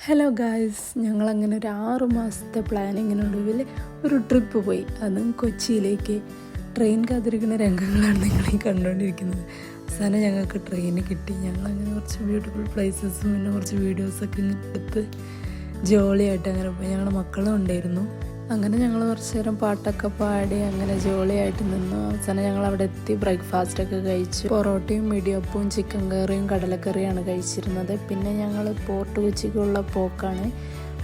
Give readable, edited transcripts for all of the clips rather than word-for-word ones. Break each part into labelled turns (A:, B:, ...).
A: Hello guys, ഞങ്ങളങ്ങനെ ഒരു 6 മാസത്തെ പ്ലാനിങ്ങിനൊടുവിൽ ഒരു ട്രിപ്പ് പോയി. അതും കൊച്ചിയിലേക്ക്. ട്രെയിൻ കാത്തിരിക്കുന്ന രംഗങ്ങളാണ് നിങ്ങളീ കണ്ടുകൊണ്ടിരിക്കുന്നത്. അവസാനം ഞങ്ങൾക്ക് ട്രെയിന് കിട്ടി. ഞങ്ങളങ്ങനെ കുറച്ച് ബ്യൂട്ടിഫുൾ പ്ലേസസും പിന്നെ കുറച്ച് വീഡിയോസൊക്കെ എടുത്ത് ജോളിയായിട്ട് അങ്ങനെ പോയി. ഞങ്ങളുടെ മക്കളും ഉണ്ടായിരുന്നു. അങ്ങനെ ഞങ്ങൾ കുറച്ച് നേരം പാട്ടൊക്കെ പാടി അങ്ങനെ ജോളിയായിട്ട് നിന്നു. അവസാനം ഞങ്ങൾ അവിടെ എത്തി ബ്രേക്ക്ഫാസ്റ്റൊക്കെ കഴിച്ചു. പൊറോട്ടയും ഇടിയപ്പവും ചിക്കൻ കറിയും കടലക്കറിയാണ് കഴിച്ചിരുന്നത്. പിന്നെ ഞങ്ങൾ പോർട്ട് കൊച്ചിക്കുള്ള പോക്കാണ്.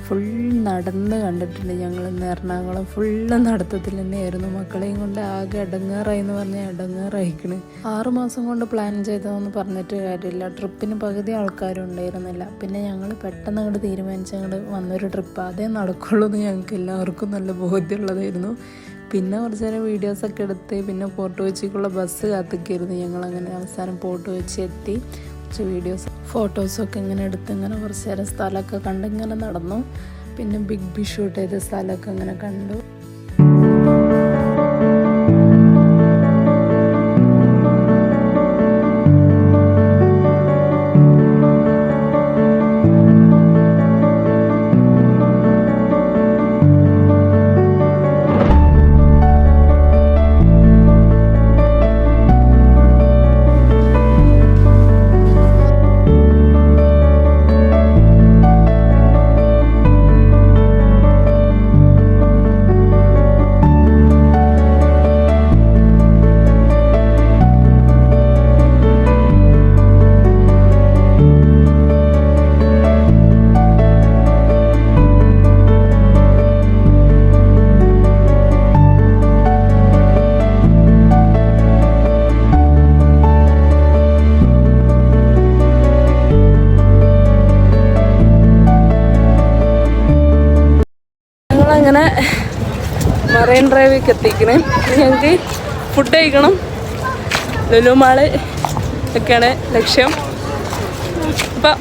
A: ഫുൾ നടന്ന് കണ്ടിട്ടുണ്ട് ഞങ്ങൾ ഇന്ന് എറണാകുളം. ഫുള്ള് നടത്തത്തിൽ തന്നെയായിരുന്നു. മക്കളെയും കൊണ്ട് ആകെ ഇടങ്ങേറായി എന്ന് പറഞ്ഞാൽ ഇടങ്ങേറായിക്കണ്. 6 മാസം കൊണ്ട് പ്ലാൻ ചെയ്തതെന്ന് പറഞ്ഞിട്ട് കാര്യമില്ല. ട്രിപ്പിന് പകുതി ആൾക്കാരും ഉണ്ടായിരുന്നില്ല. പിന്നെ ഞങ്ങൾ പെട്ടെന്ന് അങ്ങോട്ട് തീരുമാനിച്ചങ്ങോട്ട് വന്നൊരു ട്രിപ്പ്. അതേ നടക്കുള്ളൂ എന്ന് ഞങ്ങൾക്ക് എല്ലാവർക്കും നല്ല ബോധ്യമുള്ളതായിരുന്നു. പിന്നെ കുറച്ച് നേരം വീഡിയോസൊക്കെ എടുത്ത് പിന്നെ പോർട്ട് കൊച്ചിക്കുള്ള ബസ് കാത്തിക്കായിരുന്നു. ഞങ്ങളങ്ങനെ അവസാനം പോർട്ട് കൊച്ചി എത്തി. വീഡിയോസ് ഫോട്ടോസൊക്കെ ഇങ്ങനെ എടുത്ത് ഇങ്ങനെ കുറച്ച് നേരം സ്ഥലമൊക്കെ കണ്ട് ഇങ്ങനെ നടന്നു. പിന്നെ ബിഗ് ബി ഷൂട്ട് ചെയ്ത സ്ഥലമൊക്കെ ഇങ്ങനെ കണ്ടു. അങ്ങനെ മറൈൻ ഡ്രൈവിലേക്ക് എത്തിക്കണേ. ഞങ്ങൾക്ക് ഫുഡ് കഴിക്കണം. ലുലു മാള് ഒക്കെയാണ് ലക്ഷ്യം. അപ്പം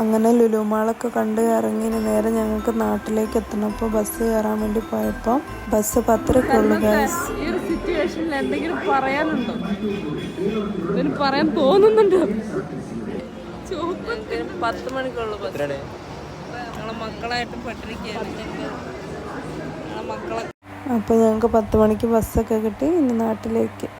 A: അങ്ങനെ ലുലു മാളൊക്കെ കണ്ട് ഇറങ്ങി നേരെ ഞങ്ങൾക്ക് നാട്ടിലേക്ക് എത്തണം. അപ്പോൾ ബസ് കയറാൻ വേണ്ടി പോയപ്പോൾ ബസ് 10:30 ഉള്ളു. ഗൈസ്, ഈ ഒരു സിറ്റുവേഷനിൽ എന്തെങ്കിലും പറയാനുണ്ടോ? ഇതിന് പറയാൻ തോന്നുന്നുണ്ടോ? 10 മണിക്കുള്ളൂ ബസ്. ഞങ്ങളെ മക്കളായിട്ട് പെട്ടിരിക്കുകയാണ്. അപ്പോൾ ഞങ്ങൾക്ക് 10 മണിക്ക് ബസ്സൊക്കെ കിട്ടി. ഇനി നാട്ടിലേക്ക്